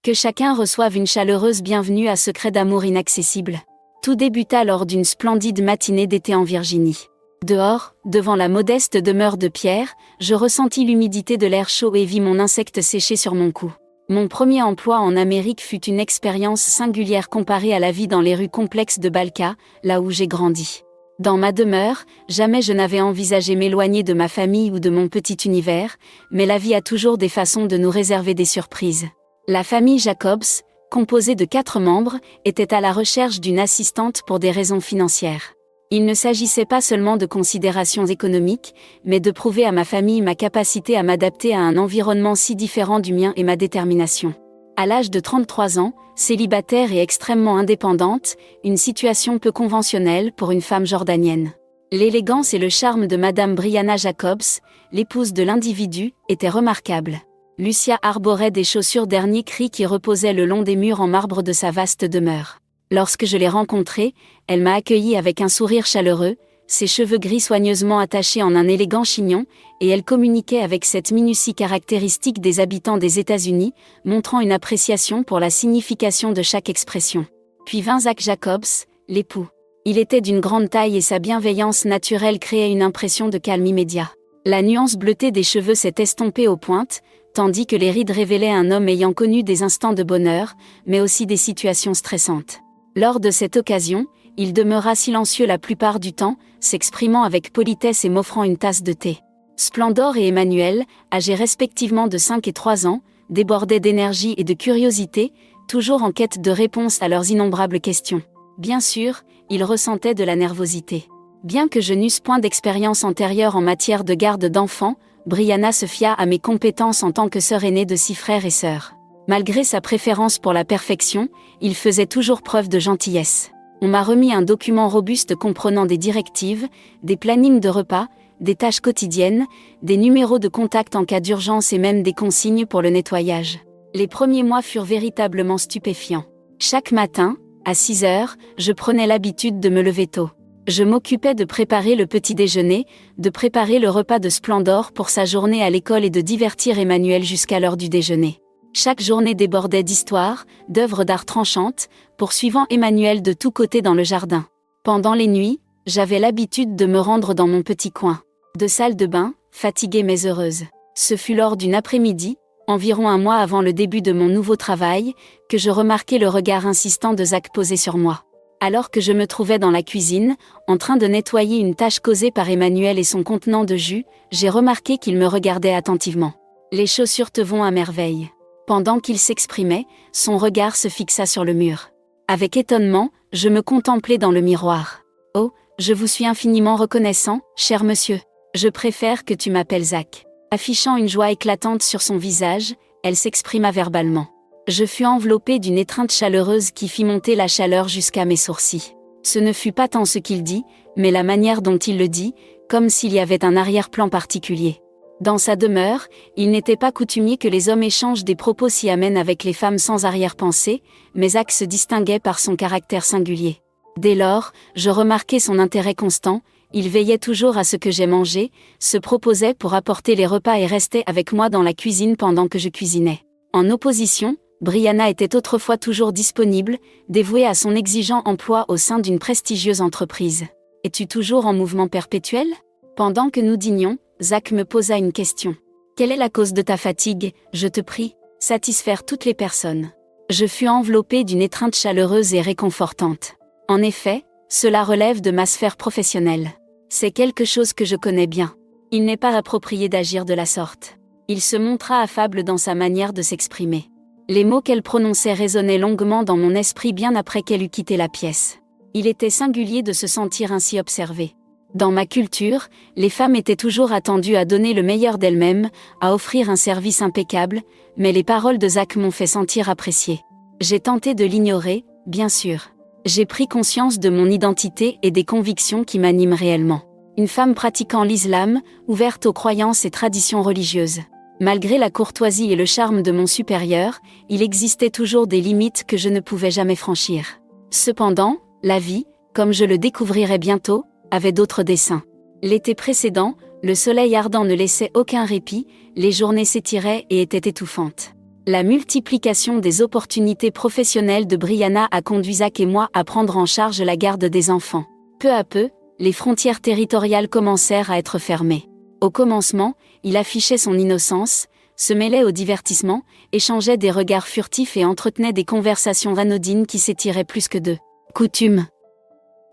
Que chacun reçoive une chaleureuse bienvenue à Secret d'amour inaccessible. Tout débuta lors d'une splendide matinée d'été en Virginie. Dehors, devant la modeste demeure de pierre, je ressentis l'humidité de l'air chaud et vis mon insecte sécher sur mon cou. Mon premier emploi en Amérique fut une expérience singulière comparée à la vie dans les rues complexes de Balka, là où j'ai grandi. Dans ma demeure, jamais je n'avais envisagé m'éloigner de ma famille ou de mon petit univers, mais la vie a toujours des façons de nous réserver des surprises. La famille Jacobs, composée de 4 membres, était à la recherche d'une assistante pour des raisons financières. Il ne s'agissait pas seulement de considérations économiques, mais de prouver à ma famille ma capacité à m'adapter à un environnement si différent du mien et ma détermination. À l'âge de 33 ans, célibataire et extrêmement indépendante, une situation peu conventionnelle pour une femme jordanienne. L'élégance et le charme de Madame Brianna Jacobs, l'épouse de l'individu, étaient remarquables. Lucia arborait des chaussures dernier cri qui reposaient le long des murs en marbre de sa vaste demeure. Lorsque je l'ai rencontrée, elle m'a accueilli avec un sourire chaleureux, ses cheveux gris soigneusement attachés en un élégant chignon, et elle communiquait avec cette minutie caractéristique des habitants des États-Unis, montrant une appréciation pour la signification de chaque expression. Puis vint Zach Jacobs, l'époux. Il était d'une grande taille et sa bienveillance naturelle créait une impression de calme immédiat. La nuance bleutée des cheveux s'est estompée aux pointes, tandis que les rides révélaient un homme ayant connu des instants de bonheur, mais aussi des situations stressantes. Lors de cette occasion, il demeura silencieux la plupart du temps, s'exprimant avec politesse et m'offrant une tasse de thé. Splendor et Emmanuel, âgés respectivement de 5 et 3 ans, débordaient d'énergie et de curiosité, toujours en quête de réponses à leurs innombrables questions. Bien sûr, ils ressentaient de la nervosité. Bien que je n'eusse point d'expérience antérieure en matière de garde d'enfants, Brianna se fia à mes compétences en tant que sœur aînée de 6 frères et sœurs. Malgré sa préférence pour la perfection, il faisait toujours preuve de gentillesse. On m'a remis un document robuste comprenant des directives, des plannings de repas, des tâches quotidiennes, des numéros de contact en cas d'urgence et même des consignes pour le nettoyage. Les premiers mois furent véritablement stupéfiants. Chaque matin, à 6 heures, je prenais l'habitude de me lever tôt. Je m'occupais de préparer le petit déjeuner, de préparer le repas de Splendor pour sa journée à l'école et de divertir Emmanuel jusqu'à l'heure du déjeuner. Chaque journée débordait d'histoires, d'œuvres d'art tranchantes, poursuivant Emmanuel de tous côtés dans le jardin. Pendant les nuits, j'avais l'habitude de me rendre dans mon petit coin de salle de bain, fatiguée mais heureuse. Ce fut lors d'une après-midi, environ un mois avant le début de mon nouveau travail, que je remarquai le regard insistant de Zach posé sur moi. Alors que je me trouvais dans la cuisine, en train de nettoyer une tâche causée par Emmanuel et son contenant de jus, j'ai remarqué qu'il me regardait attentivement. Les chaussures te vont à merveille. Pendant qu'il s'exprimait, son regard se fixa sur le mur. Avec étonnement, je me contemplai dans le miroir. « Oh, je vous suis infiniment reconnaissant, cher monsieur. Je préfère que tu m'appelles Zach. » Affichant une joie éclatante sur son visage, elle s'exprima verbalement. Je fus enveloppé d'une étreinte chaleureuse qui fit monter la chaleur jusqu'à mes sourcils. Ce ne fut pas tant ce qu'il dit, mais la manière dont il le dit, comme s'il y avait un arrière-plan particulier. Dans sa demeure, il n'était pas coutumier que les hommes échangent des propos si amènes avec les femmes sans arrière-pensée, mais Zach se distinguait par son caractère singulier. Dès lors, je remarquai son intérêt constant, il veillait toujours à ce que j'ai mangé, se proposait pour apporter les repas et restait avec moi dans la cuisine pendant que je cuisinais. En opposition, Brianna était autrefois toujours disponible, dévouée à son exigeant emploi au sein d'une prestigieuse entreprise. « Es-tu toujours en mouvement perpétuel ?» Pendant que nous dînions, Zach me posa une question. « Quelle est la cause de ta fatigue, je te prie ?» Satisfaire toutes les personnes. Je fus enveloppé d'une étreinte chaleureuse et réconfortante. En effet, cela relève de ma sphère professionnelle. C'est quelque chose que je connais bien. Il n'est pas approprié d'agir de la sorte. Il se montra affable dans sa manière de s'exprimer. Les mots qu'elle prononçait résonnaient longuement dans mon esprit bien après qu'elle eût quitté la pièce. Il était singulier de se sentir ainsi observé. Dans ma culture, les femmes étaient toujours attendues à donner le meilleur d'elles-mêmes, à offrir un service impeccable, mais les paroles de Zach m'ont fait sentir appréciée. J'ai tenté de l'ignorer, bien sûr. J'ai pris conscience de mon identité et des convictions qui m'animent réellement. Une femme pratiquant l'islam, ouverte aux croyances et traditions religieuses. Malgré la courtoisie et le charme de mon supérieur, il existait toujours des limites que je ne pouvais jamais franchir. Cependant, la vie, comme je le découvrirai bientôt, avait d'autres desseins. L'été précédent, le soleil ardent ne laissait aucun répit, les journées s'étiraient et étaient étouffantes. La multiplication des opportunités professionnelles de Brianna a conduit Zach et moi à prendre en charge la garde des enfants. Peu à peu, les frontières territoriales commencèrent à être fermées. Au commencement, il affichait son innocence, se mêlait au divertissement, échangeait des regards furtifs et entretenait des conversations anodines qui s'étiraient plus que de coutume.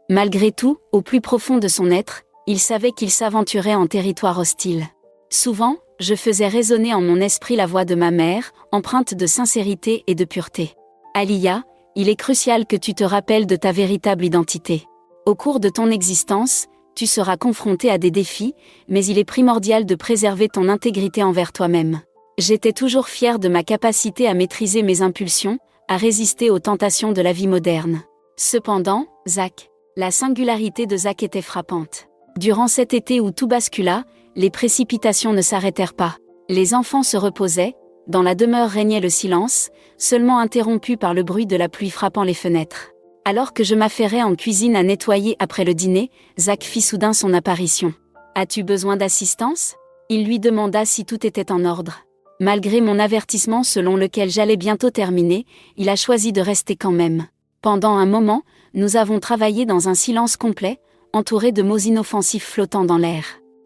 Malgré tout, au plus profond de son être, il savait qu'il s'aventurait en territoire hostile. Souvent, je faisais résonner en mon esprit la voix de ma mère, empreinte de sincérité et de pureté. Aliyah, il est crucial que tu te rappelles de ta véritable identité. Au cours de ton existence, tu seras confronté à des défis, mais il est primordial de préserver ton intégrité envers toi-même. J'étais toujours fière de ma capacité à maîtriser mes impulsions, à résister aux tentations de la vie moderne. Cependant, la singularité de Zach était frappante. Durant cet été où tout bascula, les précipitations ne s'arrêtèrent pas. Les enfants se reposaient, dans la demeure régnait le silence, seulement interrompu par le bruit de la pluie frappant les fenêtres. Alors que je m'affairais en cuisine à nettoyer après le dîner, Zach fit soudain son apparition. « As-tu besoin d'assistance ?» Il lui demanda si tout était en ordre. Malgré mon avertissement selon lequel j'allais bientôt terminer, il a choisi de rester quand même. Pendant un moment, nous avons travaillé dans un silence complet, entouré de mots inoffensifs flottant dans l'air.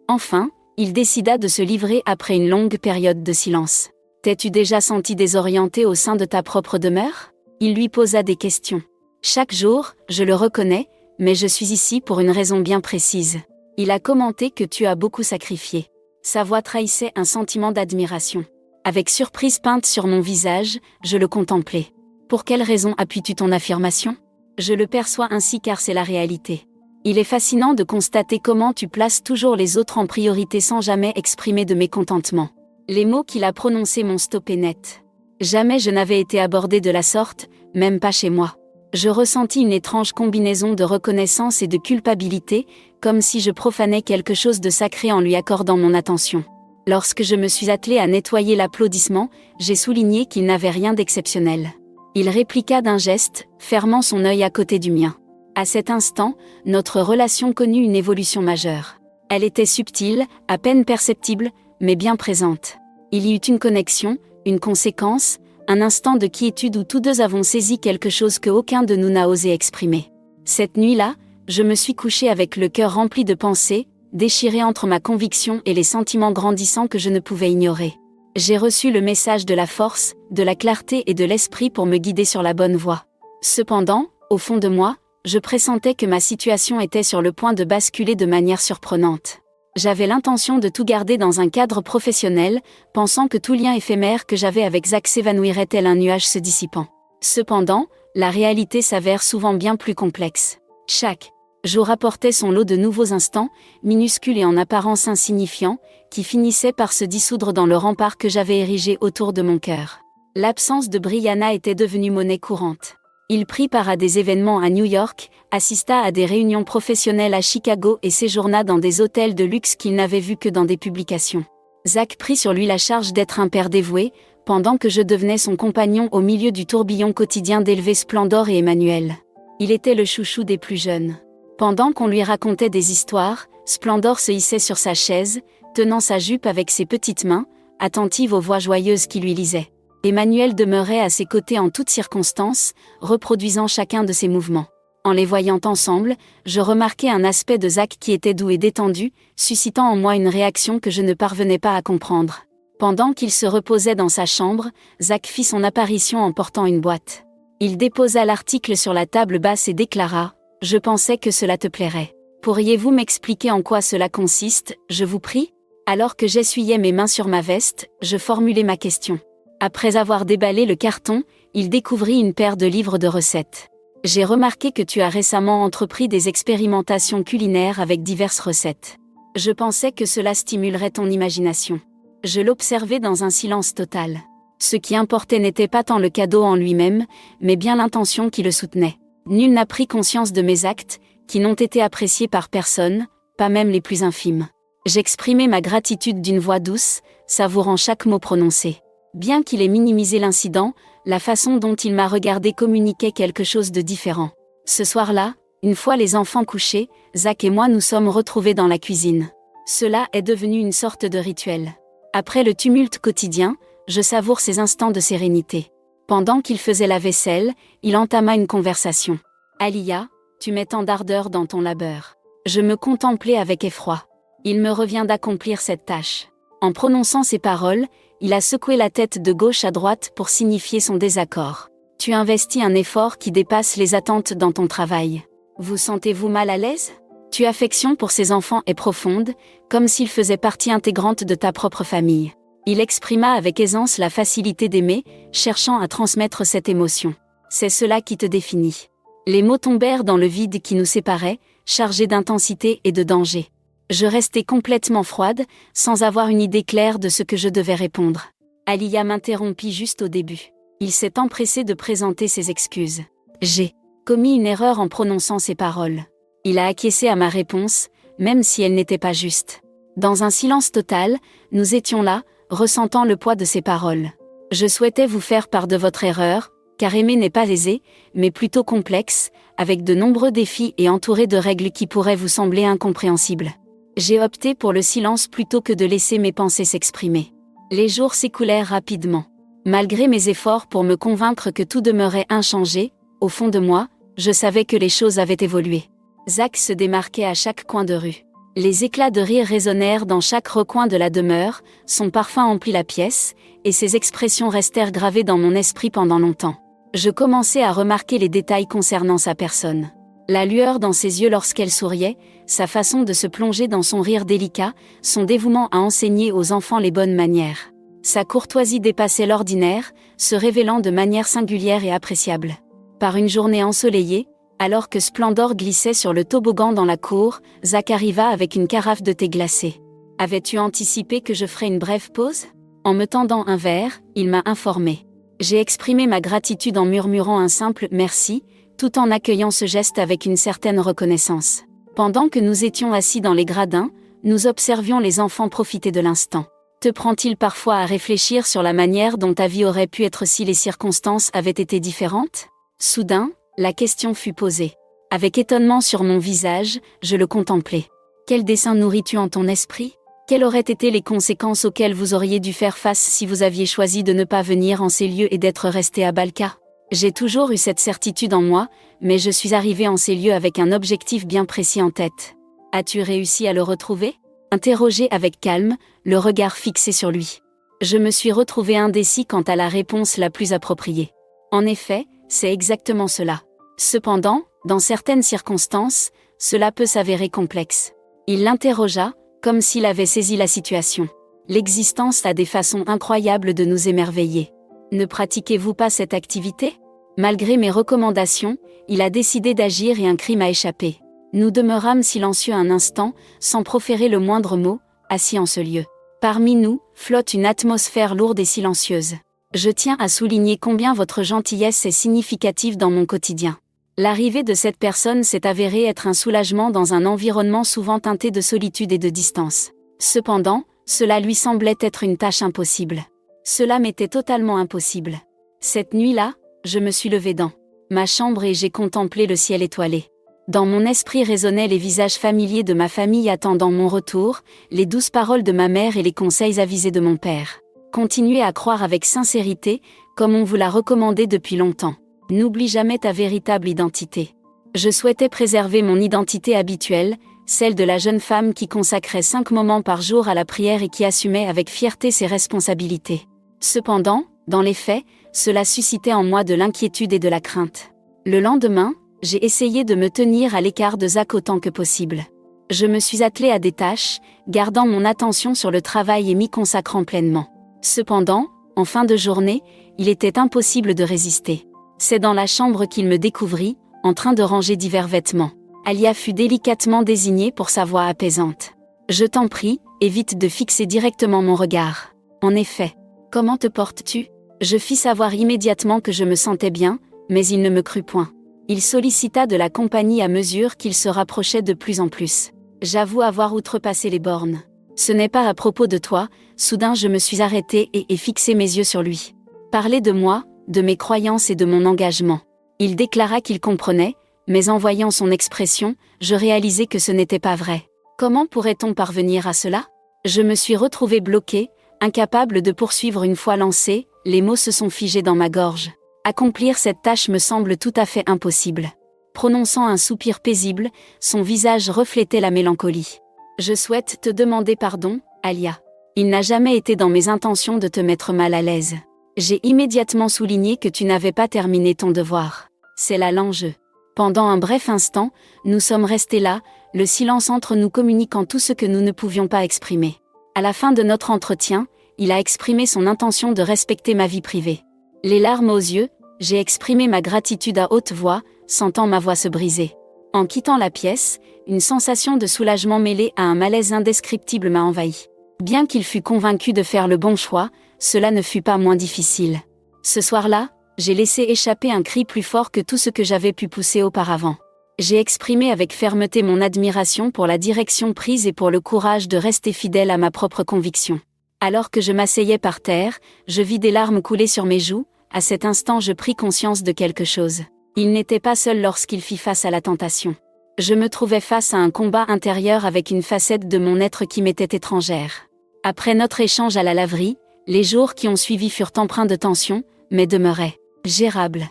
Enfin, il décida de se livrer après une longue période de silence. « T'es-tu déjà senti désorienté au sein de ta propre demeure ?» Il lui posa des questions. « Chaque jour, je le reconnais, mais je suis ici pour une raison bien précise. » Il a commenté que tu as beaucoup sacrifié. Sa voix trahissait un sentiment d'admiration. Avec surprise peinte sur mon visage, je le contemplais. « Pour quelle raison appuies-tu ton affirmation ? Je le perçois ainsi car c'est la réalité. Il est fascinant de constater comment tu places toujours les autres en priorité sans jamais exprimer de mécontentement. » Les mots qu'il a prononcés m'ont stoppé net. Jamais je n'avais été abordée de la sorte, même pas chez moi. Je ressentis une étrange combinaison de reconnaissance et de culpabilité, comme si je profanais quelque chose de sacré en lui accordant mon attention. Lorsque je me suis attelée à nettoyer l'applaudissement, j'ai souligné qu'il n'avait rien d'exceptionnel. Il répliqua d'un geste, fermant son œil à côté du mien. À cet instant, notre relation connut une évolution majeure. Elle était subtile, à peine perceptible, mais bien présente. Il y eut une connexion, une conséquence, un instant de quiétude où tous deux avons saisi quelque chose que aucun de nous n'a osé exprimer. Cette nuit-là, je me suis couchée avec le cœur rempli de pensées, déchiré entre ma conviction et les sentiments grandissants que je ne pouvais ignorer. J'ai reçu le message de la force, de la clarté et de l'esprit pour me guider sur la bonne voie. Cependant, au fond de moi, je pressentais que ma situation était sur le point de basculer de manière surprenante. J'avais l'intention de tout garder dans un cadre professionnel, pensant que tout lien éphémère que j'avais avec Zach s'évanouirait tel un nuage se dissipant. Cependant, la réalité s'avère souvent bien plus complexe. Chaque jour apportait son lot de nouveaux instants, minuscules et en apparence insignifiants, qui finissaient par se dissoudre dans le rempart que j'avais érigé autour de mon cœur. L'absence de Brianna était devenue monnaie courante. Il prit part à des événements à New York, assista à des réunions professionnelles à Chicago et séjourna dans des hôtels de luxe qu'il n'avait vus que dans des publications. Zach prit sur lui la charge d'être un père dévoué, pendant que je devenais son compagnon au milieu du tourbillon quotidien d'élever Splendor et Emmanuel. Il était le chouchou des plus jeunes. Pendant qu'on lui racontait des histoires, Splendor se hissait sur sa chaise, tenant sa jupe avec ses petites mains, attentive aux voix joyeuses qui lui lisaient. Emmanuel demeurait à ses côtés en toutes circonstances, reproduisant chacun de ses mouvements. En les voyant ensemble, je remarquai un aspect de Zach qui était doux et détendu, suscitant en moi une réaction que je ne parvenais pas à comprendre. Pendant qu'il se reposait dans sa chambre, Zach fit son apparition en portant une boîte. Il déposa l'article sur la table basse et déclara « Je pensais que cela te plairait. Pourriez-vous m'expliquer en quoi cela consiste, je vous prie ?» Alors que j'essuyais mes mains sur ma veste, je formulai ma question. Après avoir déballé le carton, il découvrit une paire de livres de recettes. « J'ai remarqué que tu as récemment entrepris des expérimentations culinaires avec diverses recettes. Je pensais que cela stimulerait ton imagination. » Je l'observais dans un silence total. Ce qui importait n'était pas tant le cadeau en lui-même, mais bien l'intention qui le soutenait. Nul n'a pris conscience de mes actes, qui n'ont été appréciés par personne, pas même les plus infimes. J'exprimais ma gratitude d'une voix douce, savourant chaque mot prononcé. Bien qu'il ait minimisé l'incident, la façon dont il m'a regardé communiquait quelque chose de différent. Ce soir-là, une fois les enfants couchés, Zach et moi nous sommes retrouvés dans la cuisine. Cela est devenu une sorte de rituel. Après le tumulte quotidien, je savoure ces instants de sérénité. Pendant qu'il faisait la vaisselle, il entama une conversation. Alia, tu mets tant d'ardeur dans ton labeur. Je me contemplais avec effroi. Il me revient d'accomplir cette tâche. En prononçant ces paroles, il a secoué la tête de gauche à droite pour signifier son désaccord. Tu investis un effort qui dépasse les attentes dans ton travail. Vous sentez-vous mal à l'aise ? Tu affection pour ces enfants est profonde, comme s'ils faisaient partie intégrante de ta propre famille. Il exprima avec aisance la facilité d'aimer, cherchant à transmettre cette émotion. C'est cela qui te définit. Les mots tombèrent dans le vide qui nous séparait, chargés d'intensité et de danger. Je restais complètement froide, sans avoir une idée claire de ce que je devais répondre. Alia m'interrompit juste au début. Il s'est empressé de présenter ses excuses. J'ai commis une erreur en prononçant ces paroles. Il a acquiescé à ma réponse, même si elle n'était pas juste. Dans un silence total, nous étions là, ressentant le poids de ces paroles. Je souhaitais vous faire part de votre erreur, car aimer n'est pas aisé, mais plutôt complexe, avec de nombreux défis et entouré de règles qui pourraient vous sembler incompréhensibles. J'ai opté pour le silence plutôt que de laisser mes pensées s'exprimer. Les jours s'écoulèrent rapidement. Malgré mes efforts pour me convaincre que tout demeurait inchangé, au fond de moi, je savais que les choses avaient évolué. Zach se démarquait à chaque coin de rue. Les éclats de rire résonnèrent dans chaque recoin de la demeure, son parfum emplit la pièce, et ses expressions restèrent gravées dans mon esprit pendant longtemps. Je commençais à remarquer les détails concernant sa personne. La lueur dans ses yeux lorsqu'elle souriait, sa façon de se plonger dans son rire délicat, son dévouement à enseigner aux enfants les bonnes manières. Sa courtoisie dépassait l'ordinaire, se révélant de manière singulière et appréciable. Par une journée ensoleillée, alors que Splendor glissait sur le toboggan dans la cour, Zach arriva avec une carafe de thé glacé. « Avais-tu anticipé que je ferais une brève pause ?» En me tendant un verre, il m'a informé. J'ai exprimé ma gratitude en murmurant un simple « merci », tout en accueillant ce geste avec une certaine reconnaissance. Pendant que nous étions assis dans les gradins, nous observions les enfants profiter de l'instant. Te prend-il parfois à réfléchir sur la manière dont ta vie aurait pu être si les circonstances avaient été différentes ? Soudain, la question fut posée. Avec étonnement sur mon visage, je le contemplais. Quel dessein nourris-tu en ton esprit ? Quelles auraient été les conséquences auxquelles vous auriez dû faire face si vous aviez choisi de ne pas venir en ces lieux et d'être resté à Balka ? J'ai toujours eu cette certitude en moi, mais je suis arrivé en ces lieux avec un objectif bien précis en tête. As-tu réussi à le retrouver ? Interrogé avec calme, le regard fixé sur lui. Je me suis retrouvé indécis quant à la réponse la plus appropriée. En effet, c'est exactement cela. Cependant, dans certaines circonstances, cela peut s'avérer complexe. Il l'interrogea, comme s'il avait saisi la situation. L'existence a des façons incroyables de nous émerveiller. Ne pratiquez-vous pas cette activité ? Malgré mes recommandations, il a décidé d'agir et un cri m'a échappé. Nous demeurâmes silencieux un instant, sans proférer le moindre mot, assis en ce lieu. Parmi nous, flotte une atmosphère lourde et silencieuse. Je tiens à souligner combien votre gentillesse est significative dans mon quotidien. L'arrivée de cette personne s'est avérée être un soulagement dans un environnement souvent teinté de solitude et de distance. Cependant, cela lui semblait être une tâche impossible. Cela m'était totalement impossible. Cette nuit-là, je me suis levé dans ma chambre et j'ai contemplé le ciel étoilé. Dans mon esprit résonnaient les visages familiers de ma famille attendant mon retour, les douces paroles de ma mère et les conseils avisés de mon père. Continuez à croire avec sincérité, comme on vous l'a recommandé depuis longtemps. N'oublie jamais ta véritable identité. Je souhaitais préserver mon identité habituelle, celle de la jeune femme qui consacrait 5 moments par jour à la prière et qui assumait avec fierté ses responsabilités. Cependant, dans les faits, cela suscitait en moi de l'inquiétude et de la crainte. Le lendemain, j'ai essayé de me tenir à l'écart de Zach autant que possible. Je me suis attelé à des tâches, gardant mon attention sur le travail et m'y consacrant pleinement. Cependant, en fin de journée, il était impossible de résister. C'est dans la chambre qu'il me découvrit, en train de ranger divers vêtements. Alia fut délicatement désignée pour sa voix apaisante. « Je t'en prie, évite de fixer directement mon regard. En effet, comment te portes-tu ? » Je fis savoir immédiatement que je me sentais bien, mais il ne me crut point. Il sollicita de la compagnie à mesure qu'il se rapprochait de plus en plus. J'avoue avoir outrepassé les bornes. Ce n'est pas à propos de toi, soudain je me suis arrêtée et fixé mes yeux sur lui. Parler de moi, de mes croyances et de mon engagement. Il déclara qu'il comprenait, mais en voyant son expression, je réalisai que ce n'était pas vrai. Comment pourrait-on parvenir à cela ? Je me suis retrouvée bloquée, Incapable de poursuivre une fois lancé, les mots se sont figés dans ma gorge. Accomplir cette tâche me semble tout à fait impossible. Prononçant un soupir paisible, son visage reflétait la mélancolie. Je souhaite te demander pardon, Alia. Il n'a jamais été dans mes intentions de te mettre mal à l'aise. J'ai immédiatement souligné que tu n'avais pas terminé ton devoir. C'est là l'enjeu. Pendant un bref instant, nous sommes restés là, le silence entre nous communiquant tout ce que nous ne pouvions pas exprimer. À la fin de notre entretien, il a exprimé son intention de respecter ma vie privée. Les larmes aux yeux, j'ai exprimé ma gratitude à haute voix, sentant ma voix se briser. En quittant la pièce, une sensation de soulagement mêlée à un malaise indescriptible m'a envahi. Bien qu'il fût convaincu de faire le bon choix, cela ne fut pas moins difficile. Ce soir-là, j'ai laissé échapper un cri plus fort que tout ce que j'avais pu pousser auparavant. J'ai exprimé avec fermeté mon admiration pour la direction prise et pour le courage de rester fidèle à ma propre conviction. Alors que je m'asseyais par terre, je vis des larmes couler sur mes joues. À cet instant je pris conscience de quelque chose. Il n'était pas seul lorsqu'il fit face à la tentation. Je me trouvais face à un combat intérieur avec une facette de mon être qui m'était étrangère. Après notre échange à la laverie, les jours qui ont suivi furent empreints de tension, mais demeuraient gérables.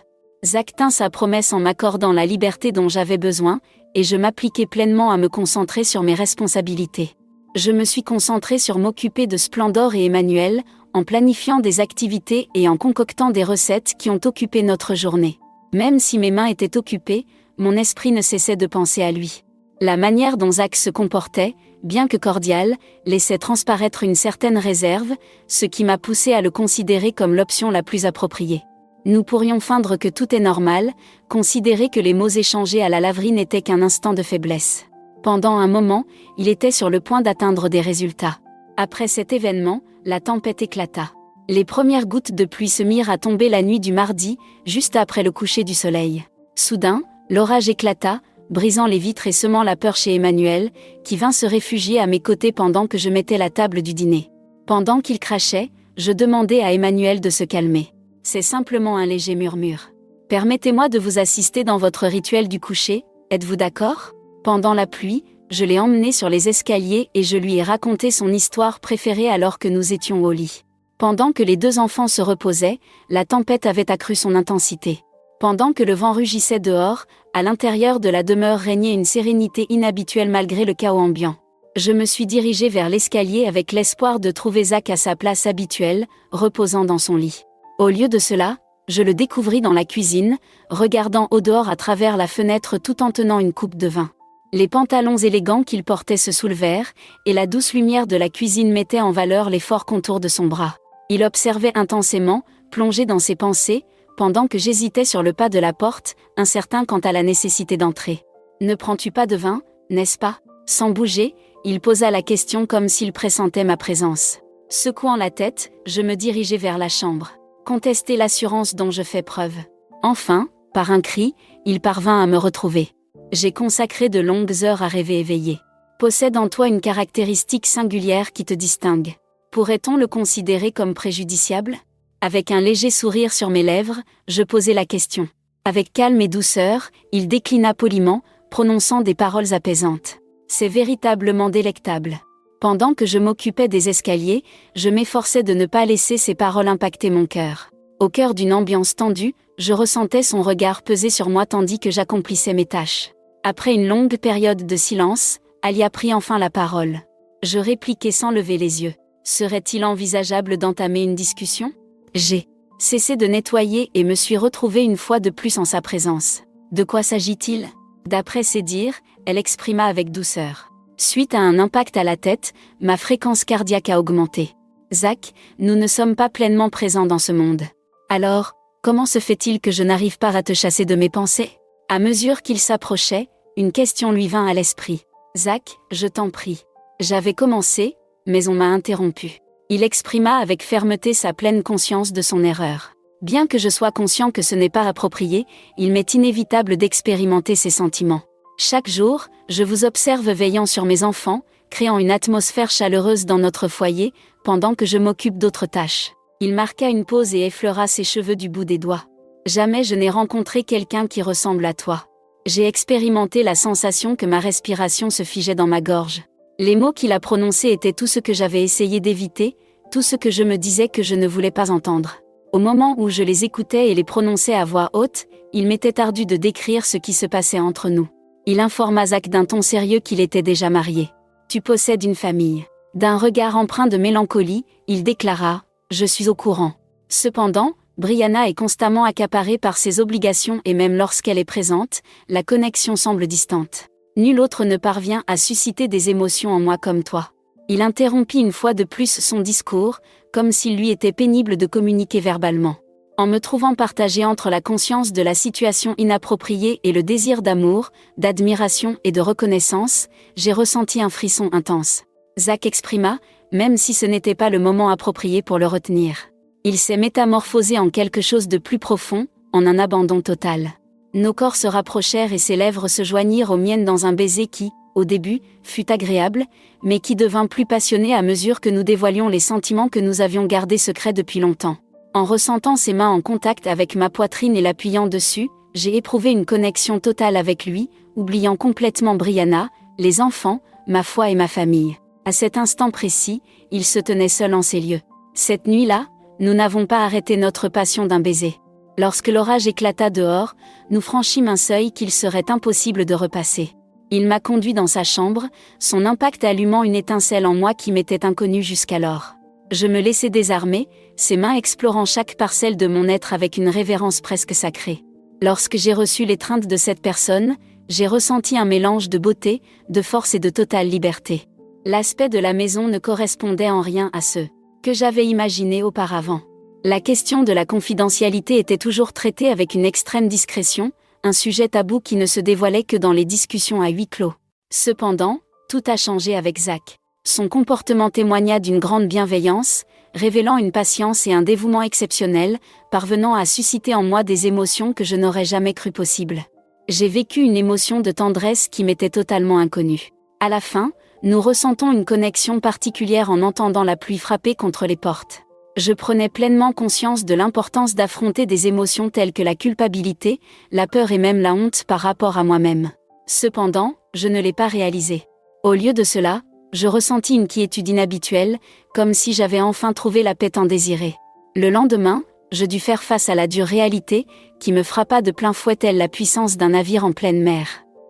Zach tint sa promesse en m'accordant la liberté dont j'avais besoin, et je m'appliquai pleinement à me concentrer sur mes responsabilités. Je me suis concentré sur m'occuper de Splendor et Emmanuel, en planifiant des activités et en concoctant des recettes qui ont occupé notre journée. Même si mes mains étaient occupées, mon esprit ne cessait de penser à lui. La manière dont Zach se comportait, bien que cordial, laissait transparaître une certaine réserve, ce qui m'a poussé à le considérer comme l'option la plus appropriée. Nous pourrions feindre que tout est normal, considérer que les mots échangés à la laverie n'étaient qu'un instant de faiblesse. Pendant un moment, il était sur le point d'atteindre des résultats. Après cet événement, la tempête éclata. Les premières gouttes de pluie se mirent à tomber la nuit du mardi, juste après le coucher du soleil. Soudain, l'orage éclata, brisant les vitres et semant la peur chez Emmanuel, qui vint se réfugier à mes côtés pendant que je mettais la table du dîner. Pendant qu'il crachait, je demandai à Emmanuel de se calmer. C'est simplement un léger murmure. Permettez-moi de vous assister dans votre rituel du coucher, êtes-vous d'accord ? Pendant la pluie, je l'ai emmené sur les escaliers et je lui ai raconté son histoire préférée alors que nous étions au lit. Pendant que les deux enfants se reposaient, la tempête avait accru son intensité. Pendant que le vent rugissait dehors, à l'intérieur de la demeure régnait une sérénité inhabituelle malgré le chaos ambiant. Je me suis dirigée vers l'escalier avec l'espoir de trouver Zach à sa place habituelle, reposant dans son lit. Au lieu de cela, je le découvris dans la cuisine, regardant au dehors à travers la fenêtre tout en tenant une coupe de vin. Les pantalons élégants qu'il portait se soulevèrent, et la douce lumière de la cuisine mettait en valeur les forts contours de son bras. Il observait intensément, plongé dans ses pensées, pendant que j'hésitais sur le pas de la porte, incertain quant à la nécessité d'entrer. « Ne prends-tu pas de vin, n'est-ce pas ?» Sans bouger, il posa la question comme s'il pressentait ma présence. Secouant la tête, je me dirigeai vers la chambre. Contester l'assurance dont je fais preuve. Enfin, par un cri, il parvint à me retrouver. J'ai consacré de longues heures à rêver éveillé. Possède en toi une caractéristique singulière qui te distingue. Pourrait-on le considérer comme préjudiciable ? Avec un léger sourire sur mes lèvres, je posai la question. Avec calme et douceur, il déclina poliment, prononçant des paroles apaisantes. C'est véritablement délectable. Pendant que je m'occupais des escaliers, je m'efforçais de ne pas laisser ces paroles impacter mon cœur. Au cœur d'une ambiance tendue, je ressentais son regard peser sur moi tandis que j'accomplissais mes tâches. Après une longue période de silence, Alia prit enfin la parole. Je répliquai sans lever les yeux. Serait-il envisageable d'entamer une discussion ? J'ai cessé de nettoyer et me suis retrouvée une fois de plus en sa présence. De quoi s'agit-il ? D'après ses dires, elle exprima avec douceur. Suite à un impact à la tête, ma fréquence cardiaque a augmenté. Zach, nous ne sommes pas pleinement présents dans ce monde. Alors, comment se fait-il que je n'arrive pas à te chasser de mes pensées ? À mesure qu'il s'approchait, une question lui vint à l'esprit. Zach, je t'en prie. J'avais commencé, mais on m'a interrompu. Il exprima avec fermeté sa pleine conscience de son erreur. Bien que je sois conscient que ce n'est pas approprié, il m'est inévitable d'expérimenter ces sentiments. Chaque jour, je vous observe veillant sur mes enfants, créant une atmosphère chaleureuse dans notre foyer, pendant que je m'occupe d'autres tâches. Il marqua une pause et effleura ses cheveux du bout des doigts. Jamais je n'ai rencontré quelqu'un qui ressemble à toi. J'ai expérimenté la sensation que ma respiration se figeait dans ma gorge. Les mots qu'il a prononcés étaient tout ce que j'avais essayé d'éviter, tout ce que je me disais que je ne voulais pas entendre. Au moment où je les écoutais et les prononçais à voix haute, il m'était ardu de décrire ce qui se passait entre nous. Il informa Zach d'un ton sérieux qu'il était déjà marié. « Tu possèdes une famille. » D'un regard empreint de mélancolie, il déclara « Je suis au courant. » Cependant, Brianna est constamment accaparée par ses obligations et même lorsqu'elle est présente, la connexion semble distante. Nul autre ne parvient à susciter des émotions en moi comme toi. Il interrompit une fois de plus son discours, comme s'il lui était pénible de communiquer verbalement. En me trouvant partagé entre la conscience de la situation inappropriée et le désir d'amour, d'admiration et de reconnaissance, j'ai ressenti un frisson intense. Zach exprima, même si ce n'était pas le moment approprié pour le retenir. Il s'est métamorphosé en quelque chose de plus profond, en un abandon total. Nos corps se rapprochèrent et ses lèvres se joignirent aux miennes dans un baiser qui, au début, fut agréable, mais qui devint plus passionné à mesure que nous dévoilions les sentiments que nous avions gardés secrets depuis longtemps. En ressentant ses mains en contact avec ma poitrine et l'appuyant dessus, j'ai éprouvé une connexion totale avec lui, oubliant complètement Brianna, les enfants, ma foi et ma famille. À cet instant précis, il se tenait seul en ces lieux. Cette nuit-là, nous n'avons pas arrêté notre passion d'un baiser. Lorsque l'orage éclata dehors, nous franchîmes un seuil qu'il serait impossible de repasser. Il m'a conduit dans sa chambre, son impact allumant une étincelle en moi qui m'était inconnue jusqu'alors. Je me laissai désarmer, ses mains explorant chaque parcelle de mon être avec une révérence presque sacrée. Lorsque j'ai reçu l'étreinte de cette personne, j'ai ressenti un mélange de beauté, de force et de totale liberté. L'aspect de la maison ne correspondait en rien à ce que j'avais imaginé auparavant. La question de la confidentialité était toujours traitée avec une extrême discrétion, un sujet tabou qui ne se dévoilait que dans les discussions à huis clos. Cependant, tout a changé avec Zach. Son comportement témoigna d'une grande bienveillance, révélant une patience et un dévouement exceptionnels, parvenant à susciter en moi des émotions que je n'aurais jamais cru possibles. J'ai vécu une émotion de tendresse qui m'était totalement inconnue. À la fin, nous ressentons une connexion particulière en entendant la pluie frapper contre les portes. Je prenais pleinement conscience de l'importance d'affronter des émotions telles que la culpabilité, la peur et même la honte par rapport à moi-même. Cependant, je ne l'ai pas réalisé. Au lieu de cela, je ressentis une quiétude inhabituelle, comme si j'avais enfin trouvé la paix tant désirée. Le lendemain, je dus faire face à la dure réalité, qui me frappa de plein fouet telle la puissance d'un navire en pleine mer.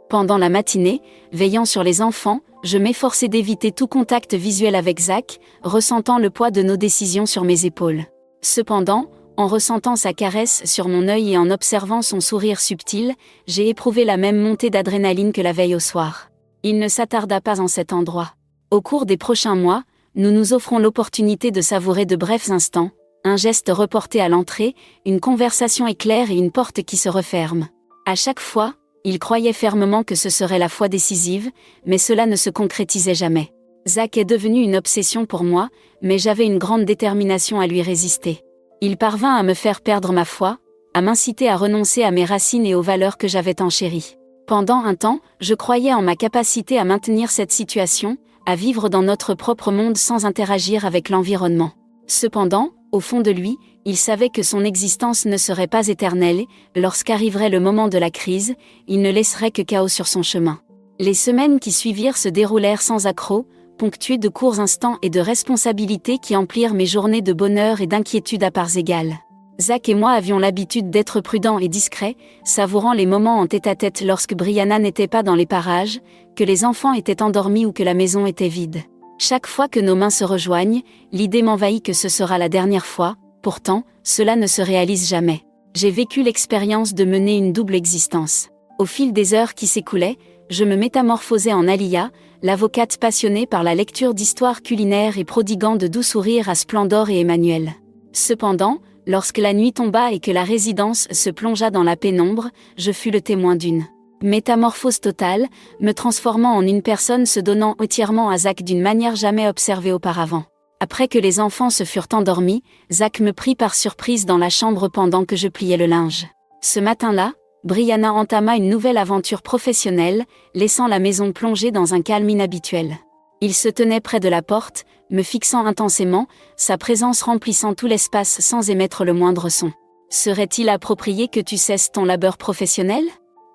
Pendant la matinée, veillant sur les enfants, je m'efforçais d'éviter tout contact visuel avec Zach, ressentant le poids de nos décisions sur mes épaules. Cependant, en ressentant sa caresse sur mon œil et en observant son sourire subtil, j'ai éprouvé la même montée d'adrénaline que la veille au soir. Il ne s'attarda pas en cet endroit. Au cours des prochains mois, nous nous offrons l'opportunité de savourer de brefs instants, un geste reporté à l'entrée, une conversation éclair et une porte qui se referme. À chaque fois, il croyait fermement que ce serait la fois décisive, mais cela ne se concrétisait jamais. Zach est devenu une obsession pour moi, mais j'avais une grande détermination à lui résister. Il parvint à me faire perdre ma foi, à m'inciter à renoncer à mes racines et aux valeurs que j'avais tant chéries. Pendant un temps, je croyais en ma capacité à maintenir cette situation, à vivre dans notre propre monde sans interagir avec l'environnement. Cependant, au fond de lui, il savait que son existence ne serait pas éternelle et, lorsqu'arriverait le moment de la crise, il ne laisserait que chaos sur son chemin. Les semaines qui suivirent se déroulèrent sans accroc, ponctuées de courts instants et de responsabilités qui emplirent mes journées de bonheur et d'inquiétude à parts égales. Zach et moi avions l'habitude d'être prudents et discrets, savourant les moments en tête-à-tête lorsque Brianna n'était pas dans les parages, que les enfants étaient endormis ou que la maison était vide. Chaque fois que nos mains se rejoignent, l'idée m'envahit que ce sera la dernière fois, pourtant, cela ne se réalise jamais. J'ai vécu l'expérience de mener une double existence. Au fil des heures qui s'écoulaient, je me métamorphosais en Alia, l'avocate passionnée par la lecture d'histoires culinaires et prodiguant de doux sourires à Splendor et Emmanuel. Cependant, lorsque la nuit tomba et que la résidence se plongea dans la pénombre, je fus le témoin d'une métamorphose totale, me transformant en une personne se donnant entièrement à Zach d'une manière jamais observée auparavant. Après que les enfants se furent endormis, Zach me prit par surprise dans la chambre pendant que je pliais le linge. Ce matin-là, Brianna entama une nouvelle aventure professionnelle, laissant la maison plongée dans un calme inhabituel. Il se tenait près de la porte, me fixant intensément, sa présence remplissant tout l'espace sans émettre le moindre son. « Serait-il approprié que tu cesses ton labeur professionnel ?»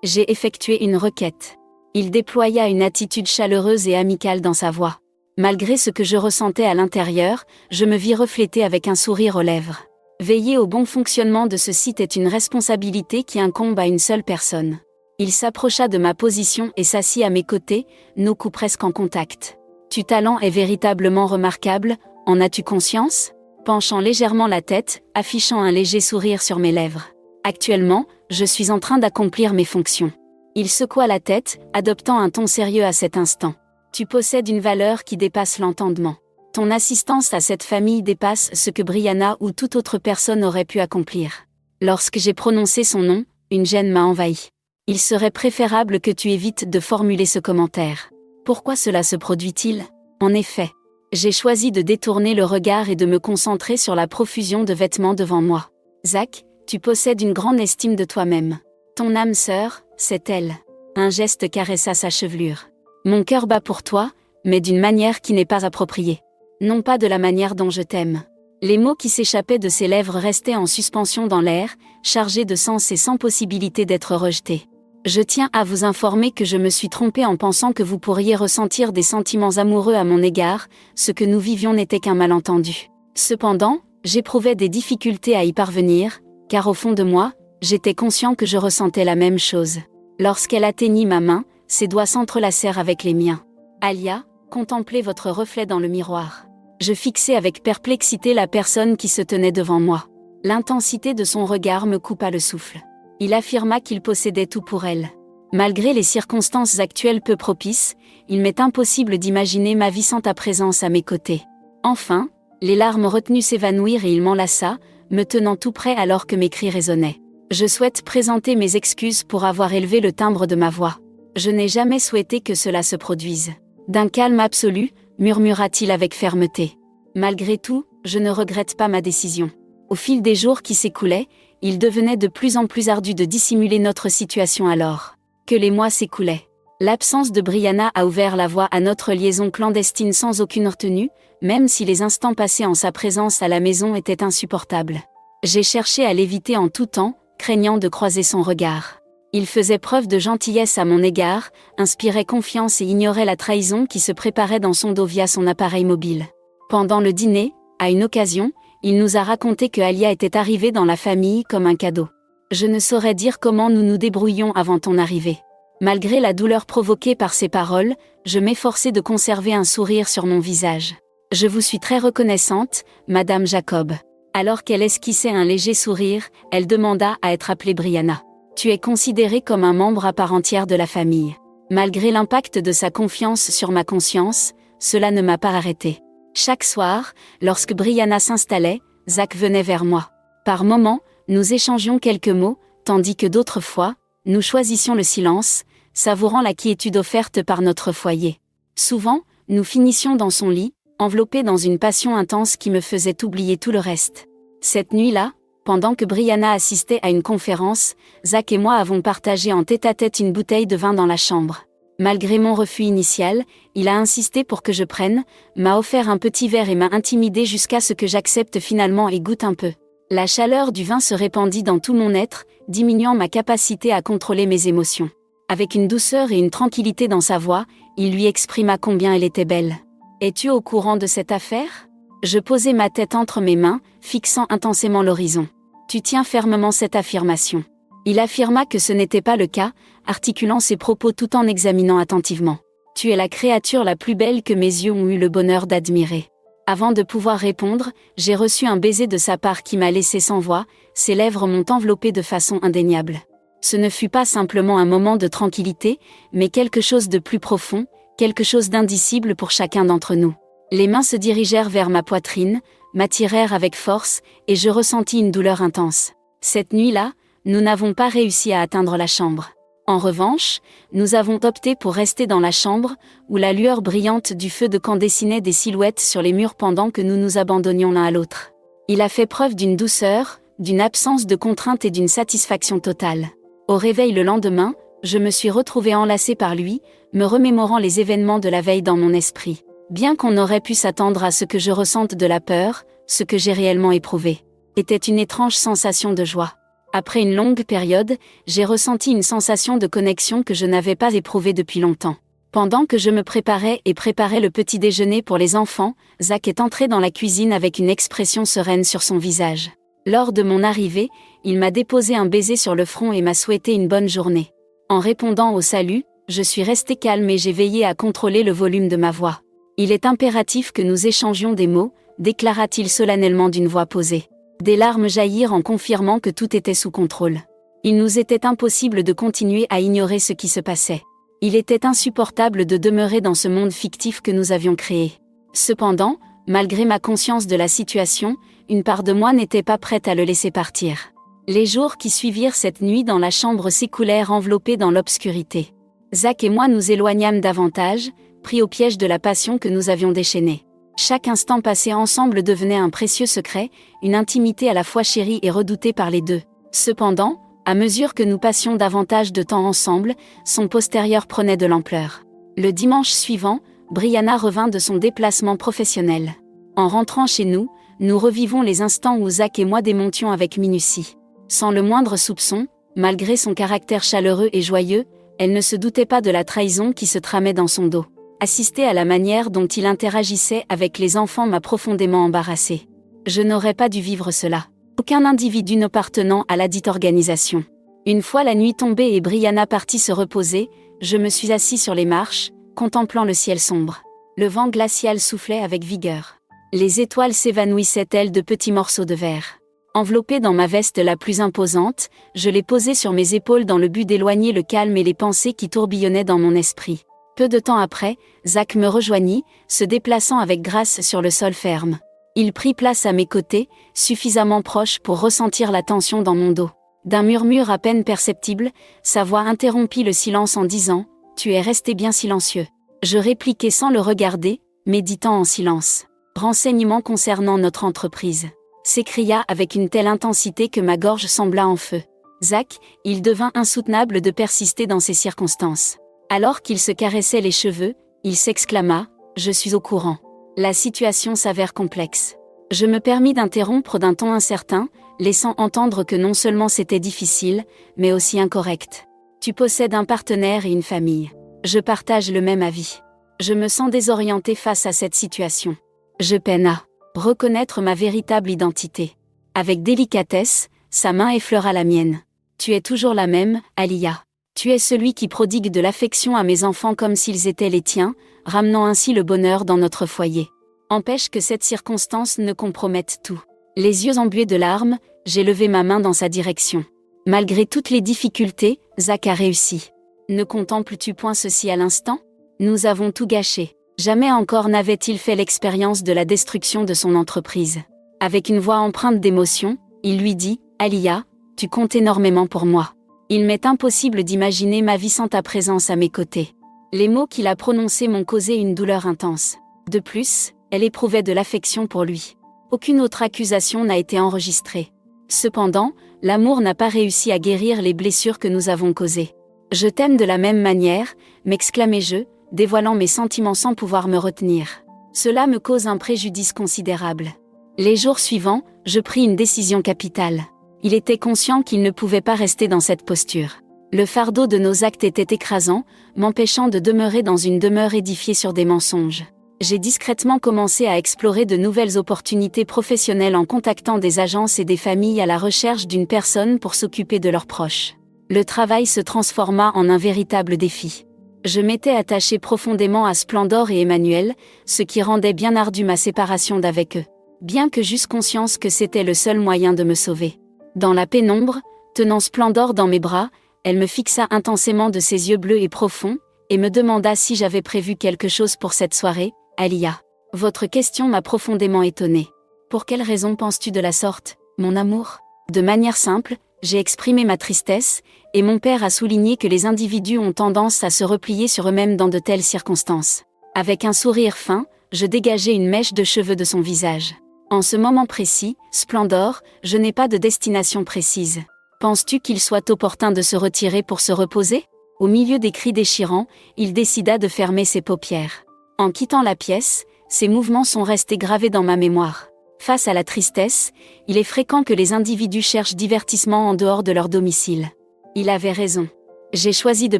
J'ai effectué une requête. Il déploya une attitude chaleureuse et amicale dans sa voix. « Malgré ce que je ressentais à l'intérieur, je me vis refléter avec un sourire aux lèvres. Veiller au bon fonctionnement de ce site est une responsabilité qui incombe à une seule personne. Il s'approcha de ma position et s'assit à mes côtés, nos coups presque en contact. Tu talent est véritablement remarquable, en as-tu conscience ? Penchant légèrement la tête, affichant un léger sourire sur mes lèvres. Actuellement, je suis en train d'accomplir mes fonctions. Il secoua la tête, adoptant un ton sérieux à cet instant. Tu possèdes une valeur qui dépasse l'entendement. Ton assistance à cette famille dépasse ce que Brianna ou toute autre personne aurait pu accomplir. Lorsque j'ai prononcé son nom, une gêne m'a envahi. Il serait préférable que tu évites de formuler ce commentaire. Pourquoi cela se produit-il ? En effet, j'ai choisi de détourner le regard et de me concentrer sur la profusion de vêtements devant moi. Zach, tu possèdes une grande estime de toi-même. Ton âme sœur, c'est elle. Un geste caressa sa chevelure. Mon cœur bat pour toi, mais d'une manière qui n'est pas appropriée. Non pas de la manière dont je t'aime. Les mots qui s'échappaient de ses lèvres restaient en suspension dans l'air, chargés de sens et sans possibilité d'être rejetés. Je tiens à vous informer que je me suis trompée en pensant que vous pourriez ressentir des sentiments amoureux à mon égard, ce que nous vivions n'était qu'un malentendu. Cependant, j'éprouvais des difficultés à y parvenir, car au fond de moi, j'étais conscient que je ressentais la même chose. Lorsqu'elle atteignit ma main, ses doigts s'entrelacèrent avec les miens. Alia, contemplez votre reflet dans le miroir. Je fixai avec perplexité la personne qui se tenait devant moi. L'intensité de son regard me coupa le souffle. Il affirma qu'il possédait tout pour elle. Malgré les circonstances actuelles peu propices, il m'est impossible d'imaginer ma vie sans ta présence à mes côtés. Enfin, les larmes retenues s'évanouirent et il m'enlaça, me tenant tout près alors que mes cris résonnaient. Je souhaite présenter mes excuses pour avoir élevé le timbre de ma voix. Je n'ai jamais souhaité que cela se produise. D'un calme absolu, murmura-t-il avec fermeté. Malgré tout, je ne regrette pas ma décision. Au fil des jours qui s'écoulaient, il devenait de plus en plus ardu de dissimuler notre situation alors que les mois s'écoulaient. L'absence de Brianna a ouvert la voie à notre liaison clandestine sans aucune retenue, même si les instants passés en sa présence à la maison étaient insupportables. J'ai cherché à l'éviter en tout temps, craignant de croiser son regard. Il faisait preuve de gentillesse à mon égard, inspirait confiance et ignorait la trahison qui se préparait dans son dos via son appareil mobile. Pendant le dîner, à une occasion, il nous a raconté que Alia était arrivée dans la famille comme un cadeau. Je ne saurais dire comment nous nous débrouillions avant ton arrivée. Malgré la douleur provoquée par ces paroles, je m'efforçai de conserver un sourire sur mon visage. Je vous suis très reconnaissante, Madame Jacob. Alors qu'elle esquissait un léger sourire, elle demanda à être appelée Brianna. Tu es considérée comme un membre à part entière de la famille. Malgré l'impact de sa confiance sur ma conscience, cela ne m'a pas arrêtée. Chaque soir, lorsque Brianna s'installait, Zach venait vers moi. Par moments, nous échangions quelques mots, tandis que d'autres fois, nous choisissions le silence, savourant la quiétude offerte par notre foyer. Souvent, nous finissions dans son lit, enveloppés dans une passion intense qui me faisait oublier tout le reste. Cette nuit-là, pendant que Brianna assistait à une conférence, Zach et moi avons partagé en tête-à-tête une bouteille de vin dans la chambre. Malgré mon refus initial, il a insisté pour que je prenne, m'a offert un petit verre et m'a intimidé jusqu'à ce que j'accepte finalement et goûte un peu. La chaleur du vin se répandit dans tout mon être, diminuant ma capacité à contrôler mes émotions. Avec une douceur et une tranquillité dans sa voix, il lui exprima combien elle était belle. « Es-tu au courant de cette affaire ?» Je posai ma tête entre mes mains, fixant intensément l'horizon. « Tu tiens fermement cette affirmation. » Il affirma que ce n'était pas le cas, articulant ses propos tout en examinant attentivement. « Tu es la créature la plus belle que mes yeux ont eu le bonheur d'admirer. » Avant de pouvoir répondre, j'ai reçu un baiser de sa part qui m'a laissé sans voix, ses lèvres m'ont enveloppé de façon indéniable. Ce ne fut pas simplement un moment de tranquillité, mais quelque chose de plus profond, quelque chose d'indicible pour chacun d'entre nous. Les mains se dirigèrent vers ma poitrine, m'attirèrent avec force, et je ressentis une douleur intense. Cette nuit-là, nous n'avons pas réussi à atteindre la chambre. En revanche, nous avons opté pour rester dans la chambre, où la lueur brillante du feu de camp dessinait des silhouettes sur les murs pendant que nous nous abandonnions l'un à l'autre. Il a fait preuve d'une douceur, d'une absence de contrainte et d'une satisfaction totale. Au réveil le lendemain, je me suis retrouvée enlacée par lui, me remémorant les événements de la veille dans mon esprit. Bien qu'on aurait pu s'attendre à ce que je ressente de la peur, ce que j'ai réellement éprouvé était une étrange sensation de joie. Après une longue période, j'ai ressenti une sensation de connexion que je n'avais pas éprouvée depuis longtemps. Pendant que je me préparais et préparais le petit déjeuner pour les enfants, Zach est entré dans la cuisine avec une expression sereine sur son visage. Lors de mon arrivée, il m'a déposé un baiser sur le front et m'a souhaité une bonne journée. En répondant au salut, je suis resté calme et j'ai veillé à contrôler le volume de ma voix. Il est impératif que nous échangions des mots, déclara-t-il solennellement d'une voix posée. Des larmes jaillirent en confirmant que tout était sous contrôle. Il nous était impossible de continuer à ignorer ce qui se passait. Il était insupportable de demeurer dans ce monde fictif que nous avions créé. Cependant, malgré ma conscience de la situation, une part de moi n'était pas prête à le laisser partir. Les jours qui suivirent cette nuit dans la chambre s'écoulèrent enveloppés dans l'obscurité. Zach et moi nous éloignâmes davantage, pris au piège de la passion que nous avions déchaînée. Chaque instant passé ensemble devenait un précieux secret, une intimité à la fois chérie et redoutée par les deux. Cependant, à mesure que nous passions davantage de temps ensemble, son postérieur prenait de l'ampleur. Le dimanche suivant, Brianna revint de son déplacement professionnel. En rentrant chez nous, nous revivons les instants où Zach et moi démontions avec minutie. Sans le moindre soupçon, malgré son caractère chaleureux et joyeux, elle ne se doutait pas de la trahison qui se tramait dans son dos. Assister à la manière dont il interagissait avec les enfants m'a profondément embarrassée. Je n'aurais pas dû vivre cela. Aucun individu n'appartenant à ladite organisation. Une fois la nuit tombée et Brianna partie se reposer, je me suis assis sur les marches, contemplant le ciel sombre. Le vent glacial soufflait avec vigueur. Les étoiles s'évanouissaient telles de petits morceaux de verre. Enveloppée dans ma veste la plus imposante, je l'ai posée sur mes épaules dans le but d'éloigner le calme et les pensées qui tourbillonnaient dans mon esprit. Peu de temps après, Zach me rejoignit, se déplaçant avec grâce sur le sol ferme. Il prit place à mes côtés, suffisamment proche pour ressentir la tension dans mon dos. D'un murmure à peine perceptible, sa voix interrompit le silence en disant « Tu es resté bien silencieux ». Je répliquai sans le regarder, méditant en silence. « Renseignements concernant notre entreprise », s'écria avec une telle intensité que ma gorge sembla en feu. Zach, il devint insoutenable de persister dans ces circonstances. Alors qu'il se caressait les cheveux, il s'exclama « Je suis au courant ». La situation s'avère complexe. Je me permis d'interrompre d'un ton incertain, laissant entendre que non seulement c'était difficile, mais aussi incorrect. Tu possèdes un partenaire et une famille. Je partage le même avis. Je me sens désorientée face à cette situation. Je peine à reconnaître ma véritable identité. Avec délicatesse, sa main effleura la mienne. Tu es toujours la même, Alia. Tu es celui qui prodigue de l'affection à mes enfants comme s'ils étaient les tiens, ramenant ainsi le bonheur dans notre foyer. Empêche que cette circonstance ne compromette tout. Les yeux embués de larmes, j'ai levé ma main dans sa direction. Malgré toutes les difficultés, Zach a réussi. Ne contemples-tu point ceci à l'instant ? Nous avons tout gâché. Jamais encore n'avait-il fait l'expérience de la destruction de son entreprise. Avec une voix empreinte d'émotion, il lui dit « Alia, tu comptes énormément pour moi. Il m'est impossible d'imaginer ma vie sans ta présence à mes côtés. » Les mots qu'il a prononcés m'ont causé une douleur intense. De plus, elle éprouvait de l'affection pour lui. Aucune autre accusation n'a été enregistrée. Cependant, l'amour n'a pas réussi à guérir les blessures que nous avons causées. « Je t'aime de la même manière », m'exclamai-je, dévoilant mes sentiments sans pouvoir me retenir. Cela me cause un préjudice considérable. Les jours suivants, je pris une décision capitale. Il était conscient qu'il ne pouvait pas rester dans cette posture. Le fardeau de nos actes était écrasant, m'empêchant de demeurer dans une demeure édifiée sur des mensonges. J'ai discrètement commencé à explorer de nouvelles opportunités professionnelles en contactant des agences et des familles à la recherche d'une personne pour s'occuper de leurs proches. Le travail se transforma en un véritable défi. Je m'étais attaché profondément à Splendor et Emmanuel, ce qui rendait bien ardue ma séparation d'avec eux. Bien que j'eusse conscience que c'était le seul moyen de me sauver. Dans la pénombre, tenant Splendor dans mes bras, elle me fixa intensément de ses yeux bleus et profonds, et me demanda si j'avais prévu quelque chose pour cette soirée, Alia. Votre question m'a profondément étonnée. Pour quelle raison penses-tu de la sorte, mon amour ? De manière simple, j'ai exprimé ma tristesse, et mon père a souligné que les individus ont tendance à se replier sur eux-mêmes dans de telles circonstances. Avec un sourire fin, je dégageai une mèche de cheveux de son visage. En ce moment précis, Splendor, je n'ai pas de destination précise. Penses-tu qu'il soit opportun de se retirer pour se reposer ? Au milieu des cris déchirants, il décida de fermer ses paupières. En quittant la pièce, ses mouvements sont restés gravés dans ma mémoire. Face à la tristesse, il est fréquent que les individus cherchent divertissement en dehors de leur domicile. Il avait raison. J'ai choisi de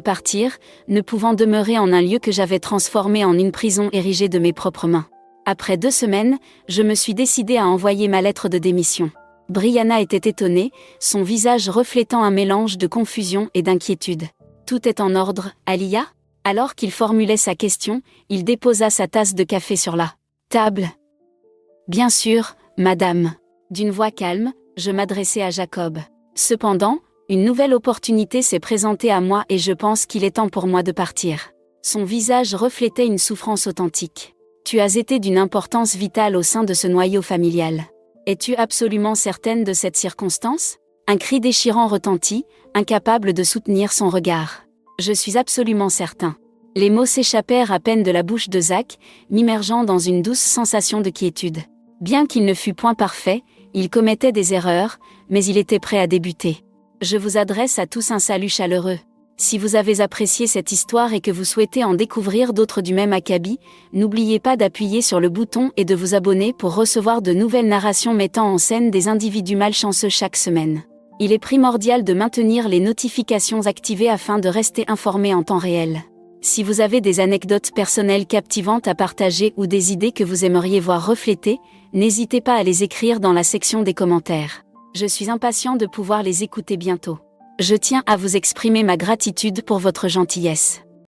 partir, ne pouvant demeurer en un lieu que j'avais transformé en une prison érigée de mes propres mains. Après 2 semaines, je me suis décidée à envoyer ma lettre de démission. Brianna était étonnée, son visage reflétant un mélange de confusion et d'inquiétude. « Tout est en ordre, Alia ?» Alors qu'il formulait sa question, il déposa sa tasse de café sur la table. « Bien sûr, madame. » D'une voix calme, je m'adressai à Jacob. Cependant, une nouvelle opportunité s'est présentée à moi et je pense qu'il est temps pour moi de partir. Son visage reflétait une souffrance authentique. « Tu as été d'une importance vitale au sein de ce noyau familial. Es-tu absolument certaine de cette circonstance ?» Un cri déchirant retentit, incapable de soutenir son regard. « Je suis absolument certain. » Les mots s'échappèrent à peine de la bouche de Zach, m'immergeant dans une douce sensation de quiétude. Bien qu'il ne fût point parfait, il commettait des erreurs, mais il était prêt à débuter. Je vous adresse à tous un salut chaleureux. Si vous avez apprécié cette histoire et que vous souhaitez en découvrir d'autres du même acabit, n'oubliez pas d'appuyer sur le bouton et de vous abonner pour recevoir de nouvelles narrations mettant en scène des individus malchanceux chaque semaine. Il est primordial de maintenir les notifications activées afin de rester informé en temps réel. Si vous avez des anecdotes personnelles captivantes à partager ou des idées que vous aimeriez voir reflétées, n'hésitez pas à les écrire dans la section des commentaires. Je suis impatient de pouvoir les écouter bientôt. Je tiens à vous exprimer ma gratitude pour votre gentillesse.